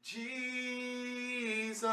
Jesus,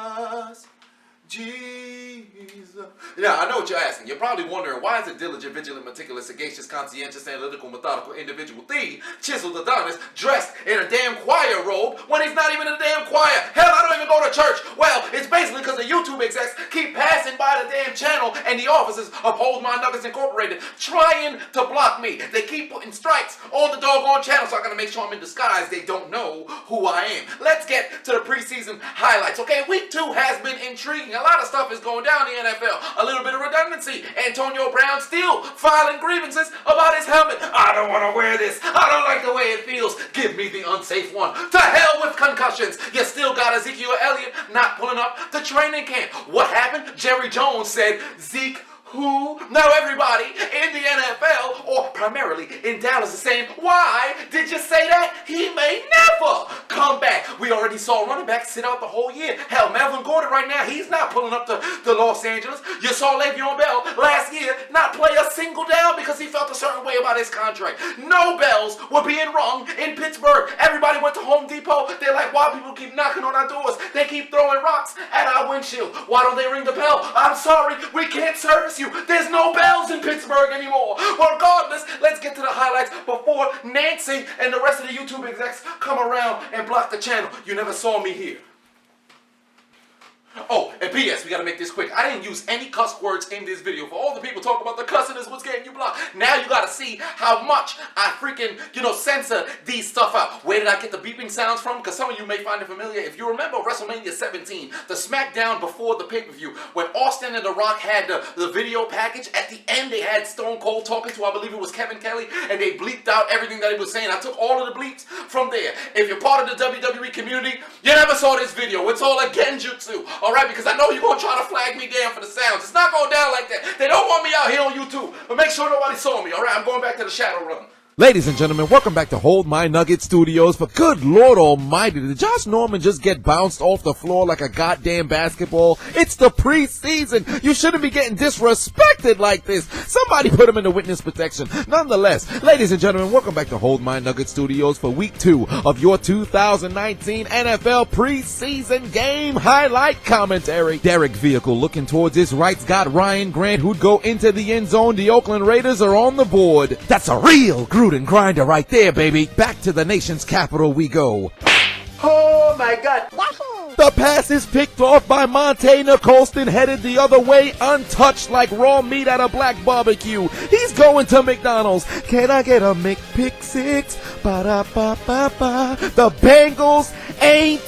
Jesus. Now, I know what you're asking. You're probably wondering, why is a diligent, vigilant, meticulous, sagacious, conscientious, analytical, methodical individual, the chiseled Adonis, dressed in a damn choir robe when he's not even in a damn choir? Hell, I don't even go to church. Well, it's basically because the YouTube execs keep passing by the damn channel and the offices of Hold My Nuggets Incorporated trying to block me. They keep putting strikes on the doggone channel, so I gotta make sure I'm in disguise. They don't know who I am. Let's get to the preseason highlights. Okay, week 2 has been intriguing. A lot of stuff is going down in the NFL. A little bit of redundancy. Antonio Brown still filing grievances about his helmet. I don't want to wear this. I don't like the way it feels. Give me the unsafe one. To hell with concussions. You still got Ezekiel Elliott not pulling up to training camp. What happened? Jerry Jones said, Zeke, who? Now everybody in the NFL, or primarily in Dallas, is saying, why did you say that? He may never come back. We already saw running backs sit out the whole year. Hell, Melvin Gordon right now, he's not pulling up to Los Angeles. You saw Le'Veon Bell last year not play a single down because he felt a certain way about his contract. No bells were being rung in Pittsburgh. Everybody went to Home Depot. They're like, why people keep knocking on our doors? They keep throwing rocks at our windshield. Why don't they ring the bell? I'm sorry, we can't service you. There's no bells in Pittsburgh anymore. Regardless, let's get to the highlights before Nancy and the rest of the YouTube execs come around and block the channel. You never saw me here. Oh, and P.S., we gotta make this quick. I didn't use any cuss words in this video. For all the people talking about the cussing is what's getting you blocked. Now you gotta see how much I freaking, censor these stuff out. Where did I get the beeping sounds from? Because some of you may find it familiar. If you remember WrestleMania 17, the SmackDown before the pay-per-view, when Austin and The Rock had the video package, at the end they had Stone Cold talking to, I believe it was Kevin Kelly, and they bleeped out everything that he was saying. I took all of the bleeps from there. If you're part of the WWE community, you never saw this video. It's all a genjutsu. Alright, because I know you're going to try to flag me down for the sounds. It's not going down like that. They don't want me out here on YouTube. But make sure nobody saw me, alright? I'm going back to the Shadow Run. Ladies and gentlemen, welcome back to Hold My Nugget Studios. For good Lord Almighty, did Josh Norman just get bounced off the floor like a goddamn basketball? It's the preseason. You shouldn't be getting disrespected like this. Somebody put him in the witness protection. Nonetheless, ladies and gentlemen, welcome back to Hold My Nugget Studios for week 2 of your 2019 NFL preseason game highlight commentary. Derek Vehicle looking towards his right's got Ryan Grant, who'd go into the end zone. The Oakland Raiders are on the board. That's a real Gruden grinder right there, baby. Back to the nation's capital we go. Oh my God. The pass is picked off by Montana Colston, headed the other way, untouched like raw meat at a black barbecue. He's going to McDonald's. Can I get a McPick-6? Ba-da-ba-ba-ba. The Bengals ain't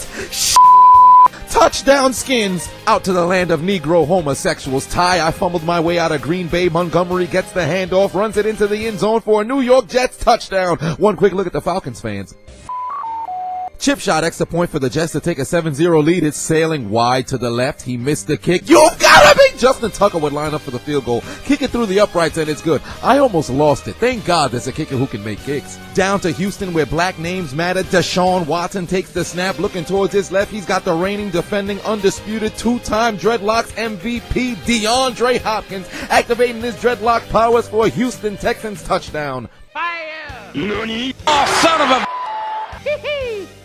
touchdown skins. Out to the land of Negro homosexuals. I fumbled my way out of Green Bay. Montgomery gets the handoff, runs it into the end zone for a New York Jets touchdown. One quick look at the Falcons fans. Chip shot, extra point for the Jets to take a 7-0 lead. It's sailing wide to the left. He missed the kick. You gotta be! Justin Tucker would line up for the field goal. Kick it through the uprights and it's good. I almost lost it. Thank God there's a kicker who can make kicks. Down to Houston where black names matter. Deshaun Watson takes the snap, looking towards his left. He's got the reigning, defending, undisputed, 2-time dreadlocks MVP DeAndre Hopkins activating his dreadlock powers for a Houston Texans touchdown. Fire! Nani? Oh, son of a...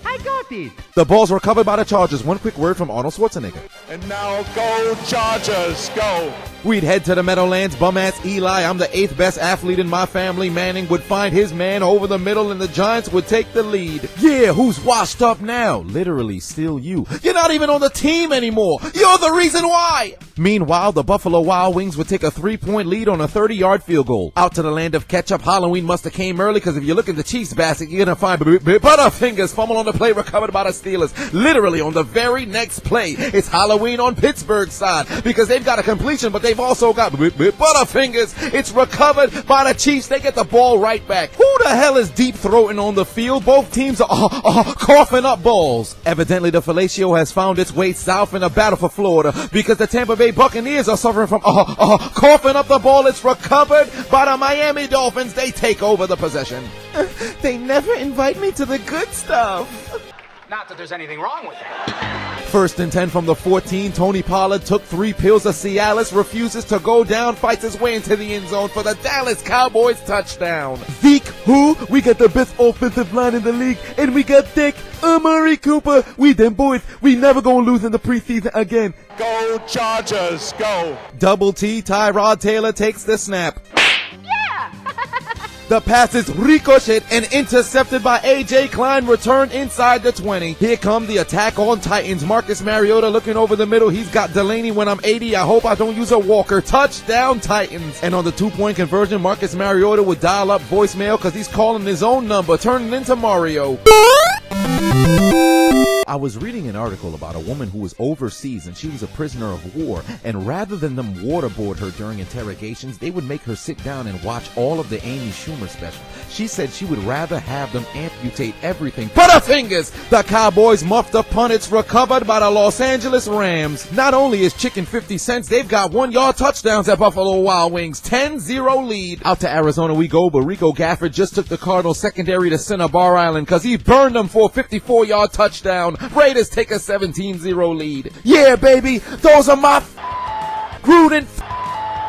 I got it. The ball's recovered by the Chargers. One quick word from Arnold Schwarzenegger. And now go Chargers, go. We'd head to the Meadowlands, bum-ass Eli. I'm the 8th best athlete in my family. Manning would find his man over the middle and the Giants would take the lead. Yeah, who's washed up now? Literally, still you. You're not even on the team anymore. You're the reason why. Meanwhile, the Buffalo Wild Wings would take a 3-point lead on a 30-yard field goal. Out to the land of ketchup. Halloween must have came early because if you look in the Chiefs basket, you're going to find Butterfingers fumble on the play recovered by the Steelers. Literally on the very next play, it's Halloween on Pittsburgh's side because they've got a completion, but they've also got Butterfingers. It's recovered by the Chiefs. They get the ball right back. Who the hell is deep throating on the field? Both teams are coughing up balls. Evidently, the fellatio has found its way south in a battle for Florida because the Tampa Bay Buccaneers are suffering from coughing up the ball. It's recovered by the Miami Dolphins. They take over the possession. They never invite me to the good stuff. Not that there's anything wrong with that. First and 10 from the 14. Tony Pollard took 3 pills of Cialis, refuses to go down, fights his way into the end zone for the Dallas Cowboys touchdown. Zeke, who? We got the best offensive line in the league, and we got Dick, Amari Cooper. We them boys, we never gonna lose in the preseason again. Go Chargers, go. Double T, Tyrod Taylor takes the snap. The pass is ricocheted and intercepted by A.J. Klein, returned inside the 20. Here come the attack on Titans. Marcus Mariota looking over the middle. He's got Delaney when I'm 80. I hope I don't use a walker. Touchdown Titans. And on the 2-point conversion, Marcus Mariota would dial up voicemail because he's calling his own number, turning into Mario. I was reading an article about a woman who was overseas and she was a prisoner of war, and rather than them waterboard her during interrogations, they would make her sit down and watch all of the Amy Schumer special. She said she would rather have them amputate everything but her fingers. The Cowboys muffed a punt. It's recovered by the Los Angeles Rams. Not only is chicken 50 cents, they've got 1-yard touchdowns at Buffalo Wild Wings. 10-0 lead. Out to Arizona we go, but Rico Gafford just took the Cardinals secondary to center Bar Island because he burned them for a 54-yard touchdown. Raiders take a 17-0 lead. Yeah, baby, those are my Gruden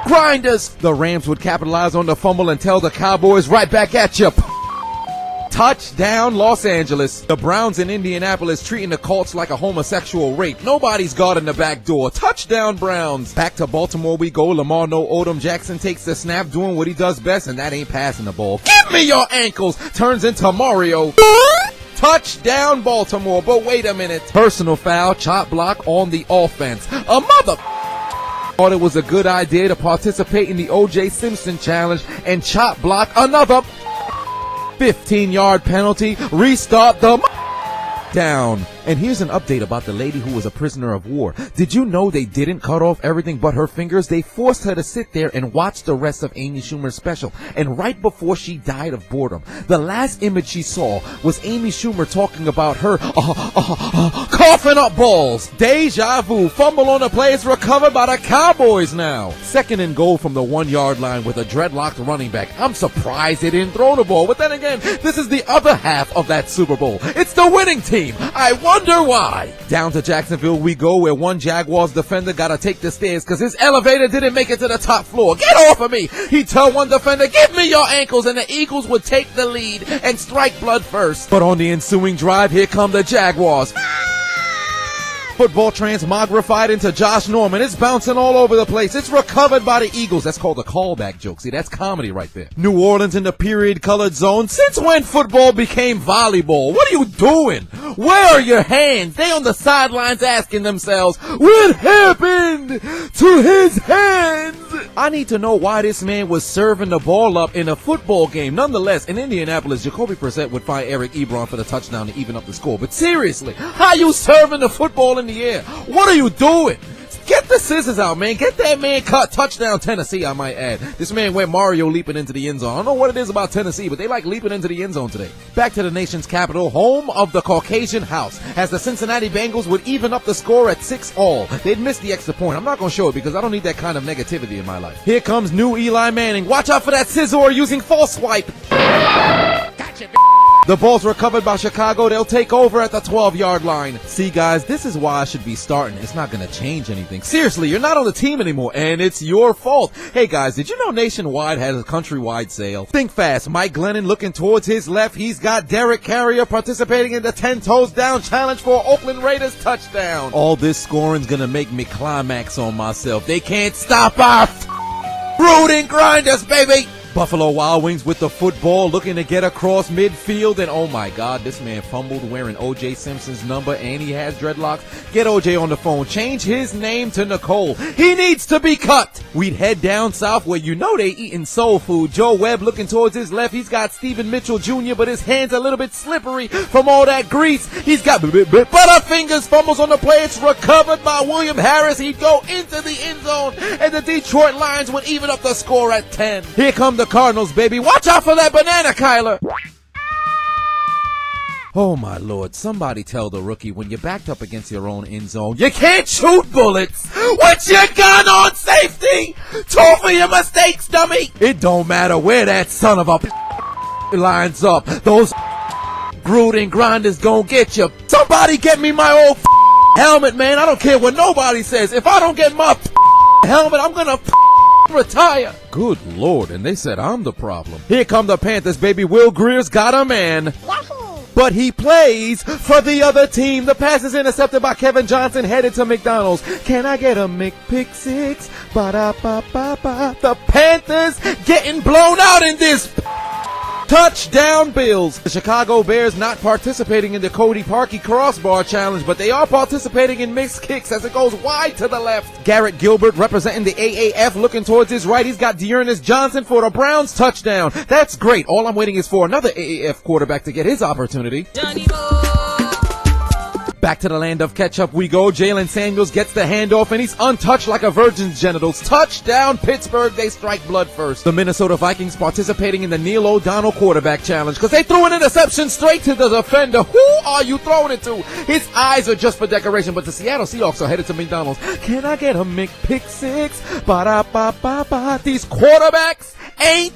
grinders. The Rams would capitalize on the fumble and tell the Cowboys right back at you. Touchdown Los Angeles. The Browns in Indianapolis treating the Colts like a homosexual rape. Nobody's guarding the back door. Touchdown Browns. Back to Baltimore we go. Lamar No Odom Jackson takes the snap, doing what he does best, and that ain't passing the ball. Give me your ankles. Turns into Mario. Touchdown Baltimore, but wait a minute. Personal foul, chop block on the offense. A mother... Thought it was a good idea to participate in the O.J. Simpson challenge and chop block another 15-yard penalty. Restart the down. And here's an update about the lady who was a prisoner of war. Did you know they didn't cut off everything but her fingers? They forced her to sit there and watch the rest of Amy Schumer's special. And right before she died of boredom, the last image she saw was Amy Schumer talking about her coughing up balls. Deja vu. Fumble on the play is recovered by the Cowboys now. 2nd and goal from the 1-yard line with a dreadlocked running back. I'm surprised they didn't throw the ball. But then again, this is the other half of that Super Bowl. It's the winning team. I wonder why. Down to Jacksonville we go, where one Jaguars defender gotta take the stairs because his elevator didn't make it to the top floor. Get off of me! He told one defender, give me your ankles, and the Eagles would take the lead and strike blood first. But on the ensuing drive, here come the Jaguars. Football transmogrified into Josh Norman. It's bouncing all over the place. It's recovered by the Eagles. That's called a callback joke. See, that's comedy right there. New Orleans in the period-colored zone. Since when football became volleyball? What are you doing? Where are your hands? They on the sidelines asking themselves, what happened to his hands? I need to know why this man was serving the ball up in a football game. Nonetheless, in Indianapolis, Jacoby Brissett would find Eric Ebron for the touchdown to even up the score. But seriously, how you serving the football in the air? What are you doing? Get the scissors out, man. Get that man cut. Touchdown Tennessee, I might add. This man went Mario leaping into the end zone. I don't know what it is about Tennessee, but they like leaping into the end zone today. Back to the nation's capital, home of the Caucasian House, as the Cincinnati Bengals would even up the score at 6-all. They'd miss the extra point. I'm not going to show it because I don't need that kind of negativity in my life. Here comes new Eli Manning. Watch out for that scissor using false swipe. Gotcha, the ball's recovered by Chicago. They'll take over at the 12-yard line. See, guys, this is why I should be starting. It's not going to change anything. Seriously, you're not on the team anymore, and it's your fault. Hey, guys, did you know Nationwide has a countrywide sale? Think fast. Mike Glennon looking towards his left. He's got Derek Carrier participating in the 10 toes down challenge for Oakland Raiders touchdown. All this scoring's going to make me climax on myself. They can't stop our brooding grinders, baby. Buffalo Wild Wings with the football, looking to get across midfield, and oh my God, this man fumbled wearing O.J. Simpson's number, and he has dreadlocks. Get O.J. on the phone. Change his name to Nicole. He needs to be cut. We'd head down south where you know they eating soul food. Joe Webb looking towards his left. He's got Stephen Mitchell Jr., but his hand's a little bit slippery from all that grease. He's got Butterfingers, fumbles on the play. It's recovered by William Harris. He'd go into the end zone, and the Detroit Lions would even up the score at 10. Here come the Cardinals, baby. Watch out for that banana, Kyler. Oh, my Lord. Somebody tell the rookie, when you're backed up against your own end zone, you can't shoot bullets with your gun on safety. Two for your mistakes, dummy. It don't matter where that son of a lines up. Those Gruden grinders gon' get you. Somebody get me my old helmet, man. I don't care what nobody says. If I don't get my helmet, I'm gonna retire. Good Lord, and they said I'm the problem. Here come the Panthers, baby. Will Greer's got a man. But he plays for the other team. The pass is intercepted by Kevin Johnson, headed to McDonald's. Can I get a McPick-6? Ba-da-ba-ba-ba. The Panthers getting blown out in this. Touchdown Bills. The Chicago Bears not participating in the Cody Parkey crossbar challenge, but they are participating in mixed kicks as it goes wide to the left. Garrett Gilbert representing the AAF looking towards his right. He's got Dearness Johnson for the Browns touchdown. That's great. All I'm waiting is for another AAF quarterback to get his opportunity. Back to the land of ketchup we go. Jalen Samuels gets the handoff and he's untouched like a virgin's genitals. Touchdown Pittsburgh. They strike blood first. The Minnesota Vikings participating in the Neil O'Donnell quarterback challenge because they threw an interception straight to the defender. Who are you throwing it to? His eyes are just for decoration, but the Seattle Seahawks are headed to McDonald's. Can I get a McPick-6? Ba-da-ba-ba-ba. These quarterbacks ain't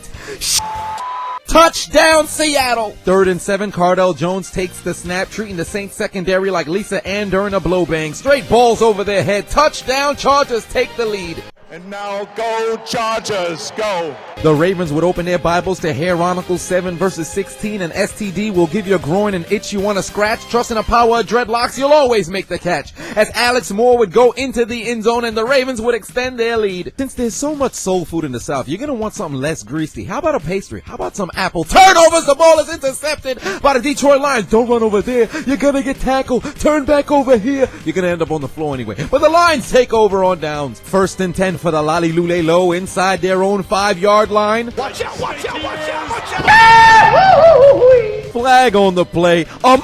Touchdown Seattle! 3rd and 7, Cardell Jones takes the snap, treating the Saints secondary like Lisa Ann during a blow bang. Straight balls over their head. Touchdown, Chargers take the lead. And now go Chargers, go. The Ravens would open their Bibles to Chronicles 7 verses 16, and STD will give your groin an itch you want to scratch. Trust in the power of dreadlocks, you'll always make the catch. As Alex Moore would go into the end zone and the Ravens would extend their lead. Since there's so much soul food in the South, you're going to want something less greasy. How about a pastry? How about some apple? Turnovers, the ball is intercepted by the Detroit Lions. Don't run over there. You're going to get tackled. Turn back over here. You're going to end up on the floor anyway. But the Lions take over on downs. 1st and 10 for the Lolly Lule Low inside their own 5-yard line. Watch out, watch out, watch out, watch out. Flag on the play. A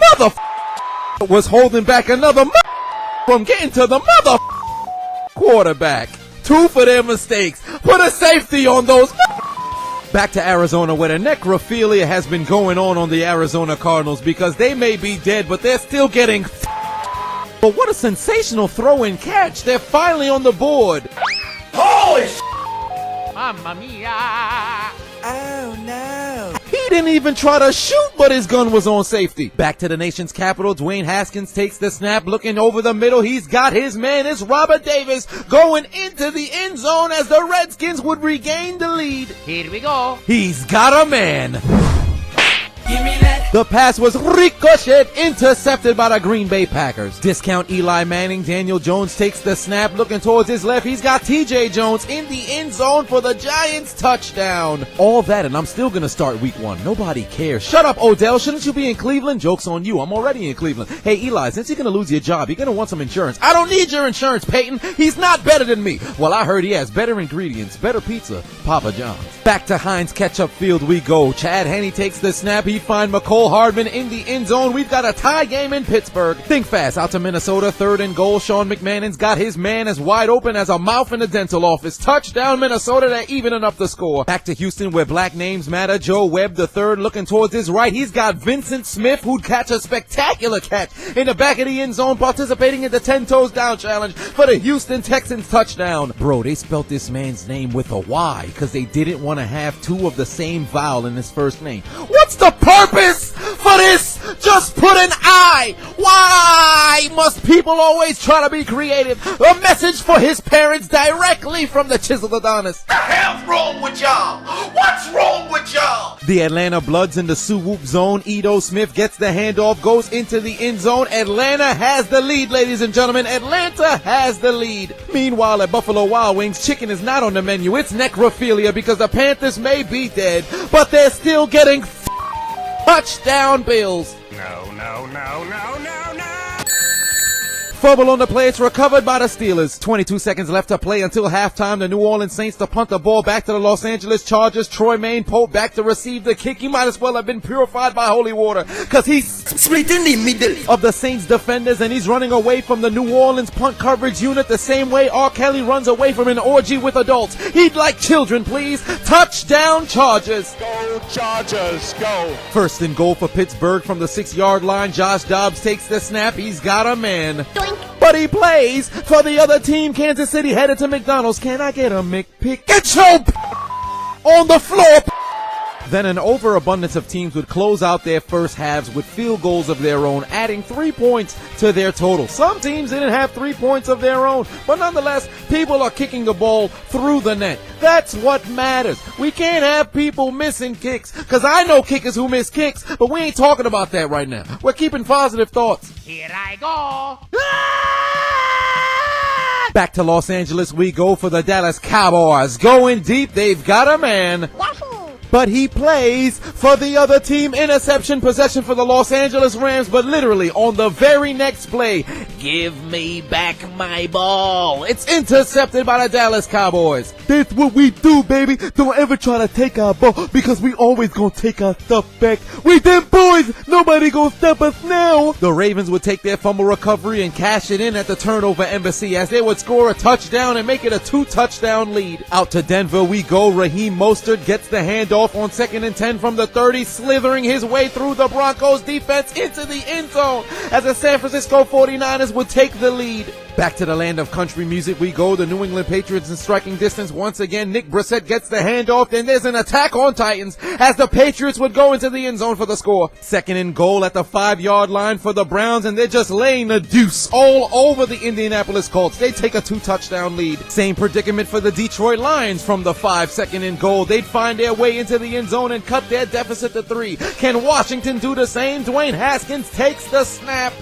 was holding back another from getting to the quarterback. 2 for their mistakes. Put a safety on those. Back to Arizona where the necrophilia has been going on the Arizona Cardinals because they may be dead, but they're still getting But what a sensational throw and catch. They're finally on the board. Holy sh**. Mamma mia! Oh no. He didn't even try to shoot, but his gun was on safety. Back to the nation's capital, Dwayne Haskins takes the snap, looking over the middle. He's got his man. It's Robert Davis going into the end zone as the Redskins would regain the lead. Here we go. He's got a man. Give me that. The pass was ricocheted, intercepted by the Green Bay Packers. Discount Eli Manning. Daniel Jones takes the snap, looking towards his left. He's got TJ Jones in the end zone for the Giants touchdown. All that, and I'm still going to start week 1. Nobody cares. Shut up, Odell. Shouldn't you be in Cleveland? Joke's on you. I'm already in Cleveland. Hey, Eli, since you're going to lose your job, you're going to want some insurance. I don't need your insurance, Peyton. He's not better than me. Well, I heard he has better ingredients, better pizza, Papa John's. Back to Heinz Ketchup Field we go. Chad Henne takes the snap. He finds McCole Hardman in the end zone. We've got a tie game in Pittsburgh. Think fast. Out to Minnesota. 3rd and goal. Sean McMahon's got his man as wide open as a mouth in a dental office. Touchdown Minnesota. They're evening up the score. Back to Houston where black names matter. Joe Webb the third looking towards his right. He's got Vincent Smith who'd catch a spectacular catch in the back of the end zone, participating in the 10 toes down challenge for the Houston Texans touchdown. Bro, they spelt this man's name with a Y because they didn't want to have 2 of the same vowel in his first name. What's the purpose for this? Just put an I. Why must people always try to be creative? A message for his parents directly from the Chiseled Adonis. What the hell's wrong with y'all? What's wrong with y'all? The Atlanta Bloods in the Sioux zone. Edo Smith gets the handoff, goes into the end zone. Atlanta has the lead, ladies and gentlemen. Atlanta has the lead. Meanwhile, at Buffalo Wild Wings, chicken is not on the menu. It's necrophilia because the Panthers may be dead, but they're still getting touchdown Bills. No, no, no, no, no, no. Fumble on the play. It's recovered by the Steelers. 22 seconds left to play until halftime. The New Orleans Saints to punt the ball back to the Los Angeles Chargers. Troy Maine Pope back to receive the kick. He might as well have been purified by holy water because he's split in the middle of the Saints defenders and he's running away from the New Orleans punt coverage unit the same way R. Kelly runs away from an orgy with adults. He'd like children, please. Touchdown Chargers. Go Chargers, go. 1st and goal for Pittsburgh from the 6-yard line. Josh Dobbs takes the snap. He's got a man. But he plays for the other team. Kansas City headed to McDonald's. Can I get a McPick? Get your on the floor. Then an overabundance of teams would close out their first halves with field goals of their own, adding 3 points to their total. Some teams didn't have 3 points of their own, but nonetheless, people are kicking the ball through the net. That's what matters. We can't have people missing kicks, because I know kickers who miss kicks, but we ain't talking about that right now. We're keeping positive thoughts. Here I go. Back to Los Angeles we go for the Dallas Cowboys. Going deep, they've got a man. But he plays for the other team. Interception possession for the Los Angeles Rams, but literally on the very next play, give me back my ball. It's intercepted by the Dallas Cowboys. That's what we do, baby. Don't ever try to take our ball, because we always gonna take our stuff back. We them boys. Nobody gonna stop us now. The Ravens would take their fumble recovery and cash it in at the turnover embassy, as they would score a touchdown and make it a 2-touchdown lead. Out to Denver we go. Raheem Mostert gets the handoff on 2nd and 10 from the 30, slithering his way through the Broncos defense into the end zone as the San Francisco 49ers would take the lead. Back to the land of country music we go. The New England Patriots in striking distance once again. Nick Brissett gets the handoff, and there's an attack on Titans as the Patriots would go into the end zone for the score. 2nd and goal at the 5-yard line for the Browns, and they're just laying the deuce all over the Indianapolis Colts. They take a 2-touchdown lead. Same predicament for the Detroit Lions from the 5, 2nd and goal. They'd find their way into the end zone and cut their deficit to 3. Can Washington do the same? Dwayne Haskins takes the snap.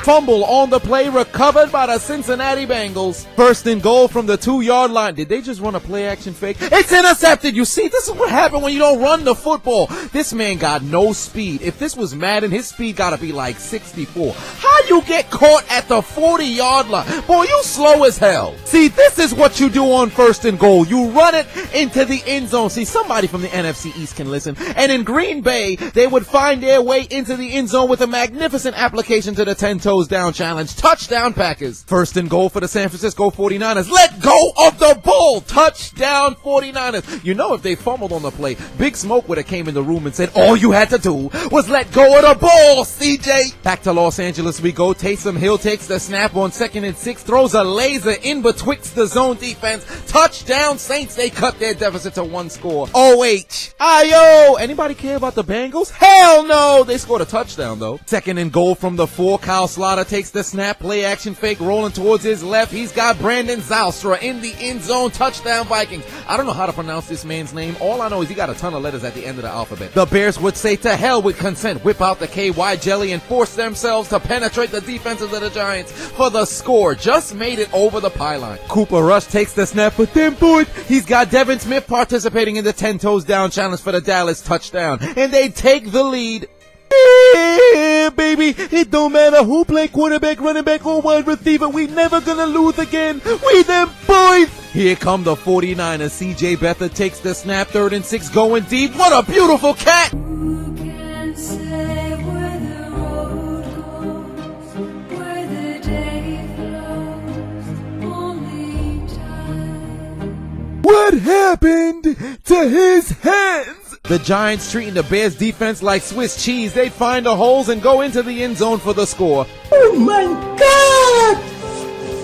Fumble on the play, recovered by the Cincinnati Bengals. 1st and goal from the 2-yard line. Did they just run a play action fake? It's intercepted. You see, this is what happened when you don't run the football. This man got no speed. If this was Madden, his speed gotta be like 64. How you get caught at the 40-yard line? Boy, you slow as hell. See, this is what you do on 1st and goal. You run it into the end zone. See, somebody from the NFC East can listen. And in Green Bay, they would find their way into the end zone with a magnificent application to the 10 toes down challenge. Touchdown Packers. 1st and goal for the San Francisco 49ers. Let go of the ball. Touchdown 49ers. You know, if they fumbled on the play, Big Smoke would have came in the room and said, all you had to do was let go of the ball, CJ. Back to Los Angeles we go. Taysom Hill takes the snap on 2nd and 6, throws a laser in betwixt the zone defense. Touchdown Saints. They cut their deficit to 1 score. O-H-I-O. Anybody care about the Bengals? Hell no. They scored a touchdown though. 2nd and goal from the 4. Kyle Slaughter takes the snap, play action fake, rolling towards his left. He's got Brandon Zylstra in the end zone. Touchdown Vikings. I don't know how to pronounce this man's name. All I know is he got a ton of letters at the end of the alphabet. The Bears would say to hell with consent, whip out the KY jelly and force themselves to penetrate the defenses of the Giants for the score. Just made it over the pylon. Cooper Rush takes the snap for them boys. He's got Devin Smith participating in the 10 toes down challenge for the Dallas touchdown, and they take the lead. Yeah, baby, it don't matter who play quarterback, running back, or wide receiver. We never gonna lose again. We them boys. Here come the 49ers. CJ Beathard takes the snap. 3rd and 6 going deep. What a beautiful cat. Who can say where the road goes, where the day flows, only time. What happened to his hands? The Giants treating the Bears defense like Swiss cheese. They find the holes and go into the end zone for the score. Oh my God!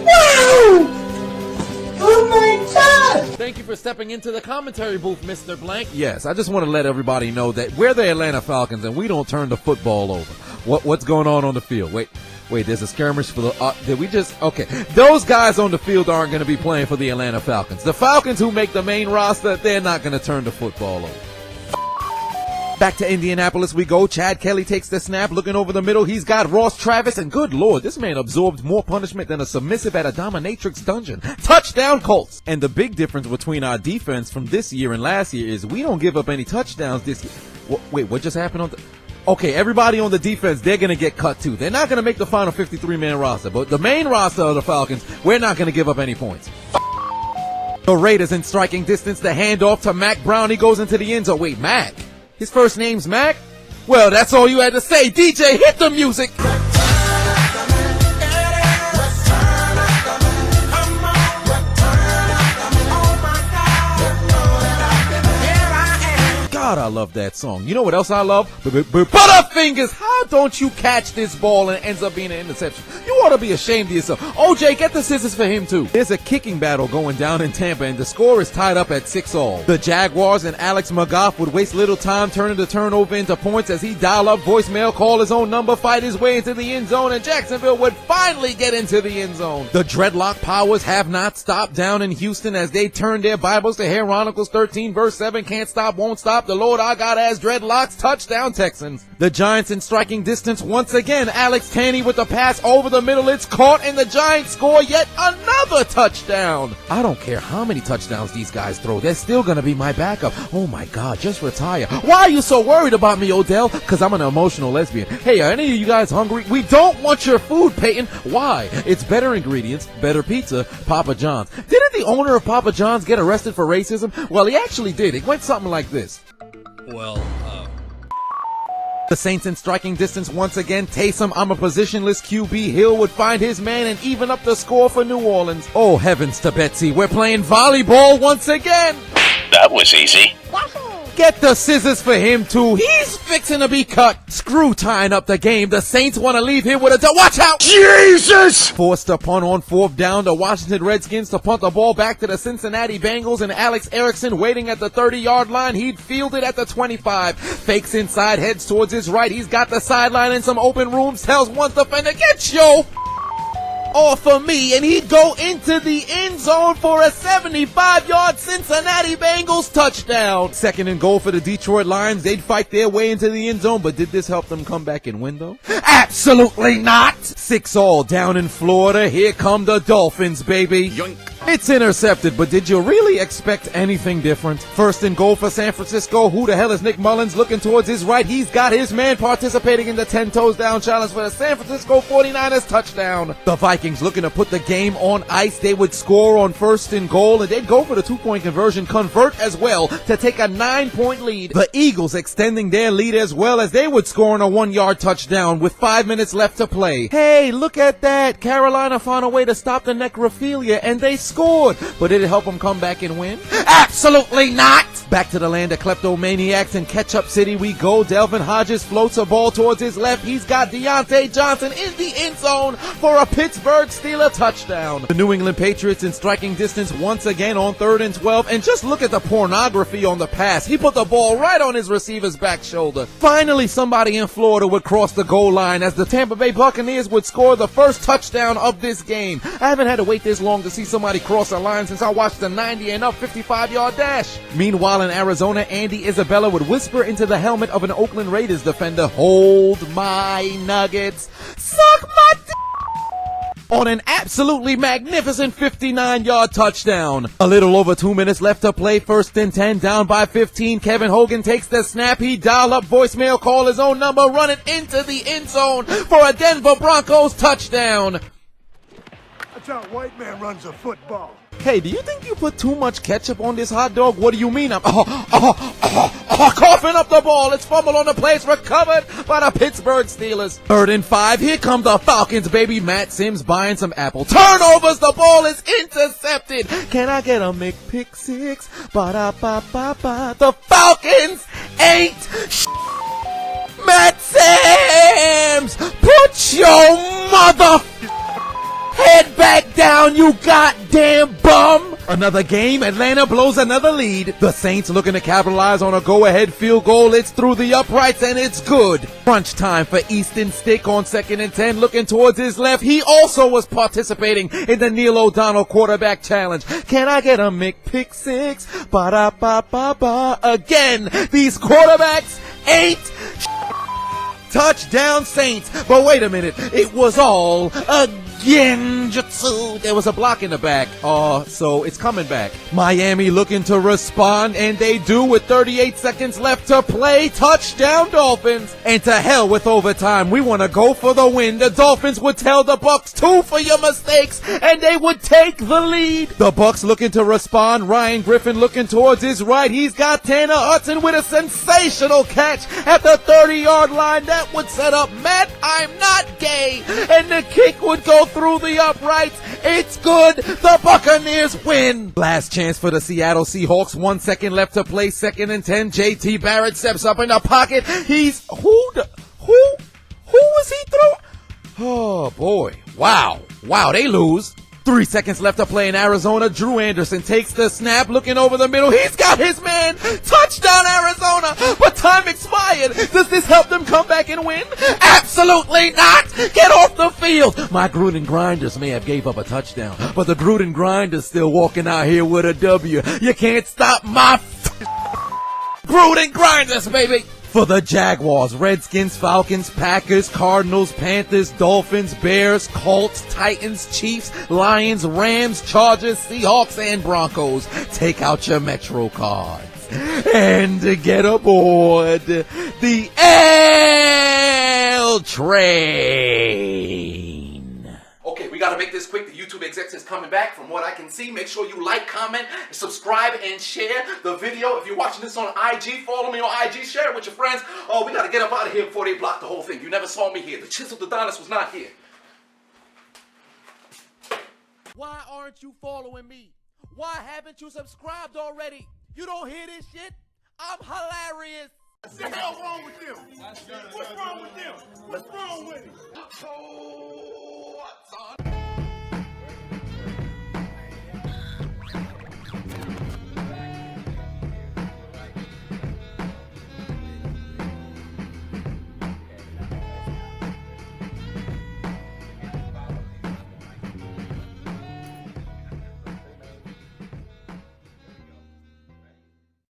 Wow! Oh my God! Thank you for stepping into the commentary booth, Mr. Blank. Yes, I just want to let everybody know that we're the Atlanta Falcons and we don't turn the football over. What's going on the field? Wait, there's a skirmish for the, did we just, okay. Those guys on the field aren't going to be playing for the Atlanta Falcons. The Falcons who make the main roster, they're not going to turn the football over. Back to Indianapolis we go. Chad Kelly takes the snap, looking over the middle. He's got Ross Travis, and good Lord, this man absorbed more punishment than a submissive at a dominatrix dungeon. Touchdown Colts! And the big difference between our defense from this year and last year is we don't give up any touchdowns this year. Wait, what just happened on the... Okay, everybody on the defense, they're going to get cut too. They're not going to make the final 53-man roster, but the main roster of the Falcons, we're not going to give up any points. The Raiders in striking distance, the handoff to Mac Brown. He goes into the end zone. Wait, Mac? His first name's Mac? Well, that's all you had to say. DJ, hit the music. God, I love that song. You know what else I love? Butterfingers! How don't you catch this ball and it ends up being an interception? You ought to be ashamed of yourself. OJ, get the scissors for him too. There's a kicking battle going down in Tampa and the score is tied up at 6-all. The Jaguars and Alex McGough would waste little time turning the turnover into points as he dial up voicemail, call his own number, fight his way into the end zone, and Jacksonville would finally get into the end zone. The dreadlock powers have not stopped down in Houston as they turn their Bibles to Chronicles 13 verse 7, can't stop, won't stop, the Lord our God has dreadlocks, touchdown Texans. The Giants in striking distance once again, Alex Tanney with the pass over the middle, it's caught and the Giants score yet another touchdown. I don't care how many touchdowns these guys throw, they're still gonna be my backup. Oh my God, just retire. Why are you so worried about me, Odell? Cause I'm an emotional lesbian. Hey, are any of you guys hungry? We don't want your food, Peyton. Why? It's better ingredients, better pizza, Papa John's. Didn't the owner of Papa John's get arrested for racism? Well, he actually did. It went something like this. The Saints in striking distance once again. Taysom, I'm a positionless QB. Hill would find his man and even up the score for New Orleans. Oh, heavens to Betsy. We're playing volleyball once again. That was easy. Get the scissors for him too. He's fixing to be cut. Screw tying up the game. The Saints want to leave here with a watch out. Jesus! Forced a punt on 4th down. The Washington Redskins to punt the ball back to the Cincinnati Bengals, and Alex Erickson waiting at the 30-yard line. He'd fielded at the 25. Fakes inside, heads towards his right. He's got the sideline and some open rooms. Tells one defender, get yo off of me, and he'd go into the end zone for a 75-yard Cincinnati Bengals touchdown. 2nd and goal for the Detroit Lions. They'd fight their way into the end zone, but did this help them come back and win though? Absolutely not. 6-all down in Florida. Here come the Dolphins, baby. Yoink. It's intercepted, but did you really expect anything different? 1st and goal for San Francisco. Who the hell is Nick Mullins looking towards his right? He's got his man participating in the 10 toes down challenge for the San Francisco 49ers touchdown. The Vikings looking to put the game on ice. They would score on 1st and goal, and they'd go for the 2-point conversion, convert as well to take a 9-point lead. The Eagles extending their lead as well as they would score on a 1-yard touchdown with 5 minutes left to play. Hey, look at that. Carolina found a way to stop the necrophilia, and they scored. But did it help them come back and win? Absolutely not! Back to the land of kleptomaniacs in Ketchup City we go. Delvin Hodges floats a ball towards his left. He's got Deontay Johnson in the end zone for a Pittsburgh Steelers touchdown. The New England Patriots in striking distance once again on 3rd and 12. And just look at the pornography on the pass. He put the ball right on his receiver's back shoulder. Finally, somebody in Florida would cross the goal line as the Tampa Bay Buccaneers would score the first touchdown of this game. I haven't had to wait this long to see somebody cross a line since I watched the 90 and up 55-yard dash. Meanwhile, in Arizona, Andy Isabella would whisper into the helmet of an Oakland Raiders defender, hold my nuggets, suck my d- on an absolutely magnificent 59-yard touchdown. A little over 2 minutes left to play. 1st and 10, down by 15. Kevin Hogan takes the snap. He dial up voicemail, call his own number, run it into the end zone for a Denver Broncos touchdown. That's how a white man runs a football. Hey, do you think you put too much ketchup on this hot dog? What do you mean? I'm coughing up the ball. It's fumbled on the place, recovered by the Pittsburgh Steelers. 3rd and 5. Here come the Falcons, baby. Matt Sims buying some apple turnovers. The ball is intercepted. Can I get a McPick 6? Ba-da-ba-ba-ba. The Falcons ain't Matt Sims. Put your mother head back down, you goddamn bum! Another game, Atlanta blows another lead. The Saints looking to capitalize on a go-ahead field goal. It's through the uprights and it's good. Crunch time for Easton Stick on 2nd and 10, looking towards his left. He also was participating in the Neil O'Donnell quarterback challenge. Can I get a McPick 6? Ba-da-ba-ba-ba. Again, these quarterbacks ain't touchdown Saints. But wait a minute, it was all a genjutsu. There was a block in the back. So it's coming back. Miami looking to respond, and they do with 38 seconds left to play. Touchdown Dolphins. And to hell with overtime. We want to go for the win. The Dolphins would tell the Bucks 2 for your mistakes, and they would take the lead. The Bucks looking to respond. Ryan Griffin looking towards his right. He's got Tanner Hudson with a sensational catch at the 30-yard line. That would set up Matt I'm Not Gay, and the kick would go through the uprights. It's good. The Buccaneers win. Last chance for the Seattle Seahawks. 1 second left to play. 2nd and 10. JT Barrett steps up in the pocket. He's who was he throwing? Oh boy. Wow, they lose. 3 seconds left to play in Arizona. Drew Anderson takes the snap, looking over the middle. He's got his man. Touchdown, Arizona. But time expired. Does this help them come back and win? Absolutely not. Get off the field. My Gruden Grinders may have gave up a touchdown, but the Gruden Grinders still walking out here with a W. You can't stop my Gruden Grinders, baby. For the Jaguars, Redskins, Falcons, Packers, Cardinals, Panthers, Dolphins, Bears, Colts, Titans, Chiefs, Lions, Rams, Chargers, Seahawks, and Broncos. Take out your Metro cards and get aboard the L train. Okay, we gotta make this quick. The YouTube execs is coming back. From what I can see, make sure you like, comment, subscribe, and share the video. If you're watching this on IG, follow me on IG, share it with your friends. Oh, we gotta get up out of here before they block the whole thing. You never saw me here. The Chiseled Adonis was not here. Why aren't you following me? Why haven't you subscribed already? You don't hear this shit? I'm hilarious. What the hell wrong with them? What's wrong with them? What's wrong with it? Oh.